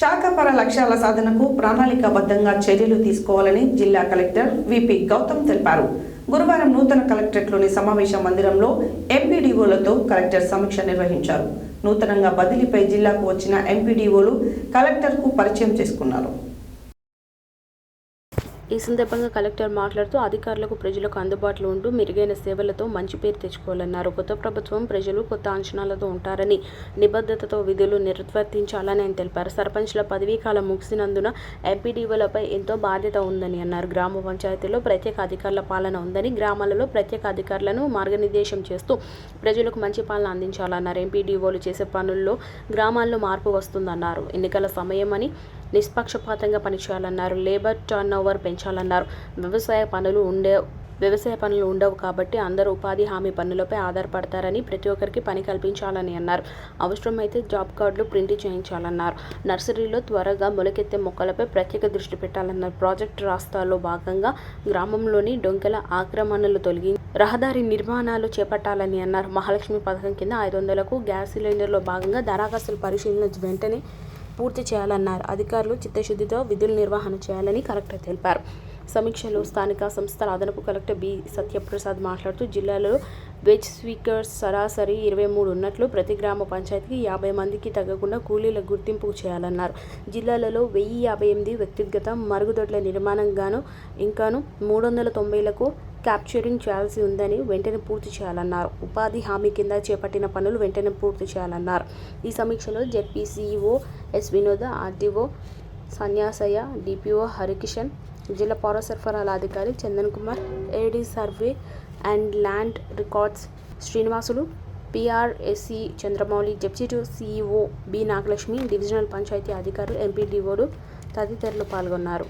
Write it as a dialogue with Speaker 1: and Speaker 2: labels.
Speaker 1: శాఖపర లక్ష్యాల సాధనకు ప్రణాళికాబద్ధంగా చర్యలు తీసుకోవాలని జిల్లా కలెక్టర్ విపి గౌతమ్ తెలిపారు. గురువారం నూతన కలెక్టరేట్లోని సమావేశ మందిరంలో ఎంపీడీఓలతో కలెక్టర్ సమీక్ష నిర్వహించారు. నూతనంగా బదిలీపై జిల్లాకు వచ్చిన ఎంపీడీఓలు కలెక్టర్కు పరిచయం చేసుకున్నారు.
Speaker 2: ఈ సందర్భంగా కలెక్టర్ మాట్లాడుతూ అధికారులకు ప్రజలకు అందుబాటులో ఉంటూ మెరుగైన సేవలతో మంచి పేరు తెచ్చుకోవాలన్నారు. కొత్త ప్రభుత్వం ప్రజలు కొత్త అంచనాలతో ఉంటారని, నిబద్ధతతో విధులు నిర్వర్తించాలని ఆయన తెలిపారు. సర్పంచ్ల పదవీ కాలం ముగిసినందున ఎంపీడీఓలపై ఎంతో బాధ్యత ఉందని అన్నారు. గ్రామ పంచాయతీల్లో ప్రత్యేక అధికారుల పాలన ఉందని, గ్రామాలలో ప్రత్యేక అధికారులను మార్గనిర్దేశం చేస్తూ ప్రజలకు మంచి పాలన అందించాలన్నారు. ఎంపీడీఓలు చేసే పనుల్లో గ్రామాల్లో మార్పు వస్తుందన్నారు. ఎన్నికల సమయమని నిష్పక్షపాతంగా పనిచేయాలన్నారు. లేబర్ టర్న్ ఓవర్ పెంచాలన్నారు. వ్యవసాయ పనులు ఉండవు కాబట్టి అందరూ ఉపాధి హామీ పనులపై ఆధారపడతారని, ప్రతి ఒక్కరికి పని కల్పించాలని అన్నారు. అవసరమైతే జాబ్ కార్డులు ప్రింట్ చేయించాలన్నారు. నర్సరీలో త్వరగా మొలకెత్తే మొక్కలపై ప్రత్యేక దృష్టి పెట్టాలన్నారు. ప్రాజెక్టు రాష్ట్రాల్లో భాగంగా గ్రామంలోని డొంకల ఆక్రమణలు తొలగి రహదారి నిర్మాణాలు చేపట్టాలని అన్నారు. మహాలక్ష్మి పథకం కింద 500కు గ్యాస్ సిలిండర్లో భాగంగా దరఖాస్తుల పరిశీలన వెంటనే పూర్తి చేయాలన్నారు. అధికారులు చిత్తశుద్ధితో విధులు నిర్వహణ చేయాలని కలెక్టర్ తెలిపారు. సమీక్షలో స్థానిక సంస్థల అదనపు కలెక్టర్ బి సత్యప్రసాద్ మాట్లాడుతూ జిల్లాలో వెజ్ స్పీకర్స్ సరాసరి 23 ఉన్నట్లు, ప్రతి గ్రామ పంచాయతీకి 50 మందికి తగ్గకుండా కూలీల గుర్తింపు చేయాలన్నారు. జిల్లాలలో 1058 వ్యక్తిగత మరుగుదొడ్ల నిర్మాణం ఇంకాను 390లకు క్యాప్చరింగ్ చేయాల్సి ఉందని వెంటనే పూర్తి చేయాలన్నారు. ఉపాధి హామీ కింద చేపట్టిన పనులు వెంటనే పూర్తి చేయాలన్నారు. ఈ సమీక్షలో ZP CEO S Vinoda, RDO Sanyasayya, DPO Harikishan, జిల్లా పౌర సరఫరాల అధికారి Chandan Kumar, AD survey and land records Srinivasulu, PRSC Chandramouli, deputy CEO B Nagalakshmi, divisional panchayat అధికారులు, ఎంపీడీఓలు తదితరులు పాల్గొన్నారు.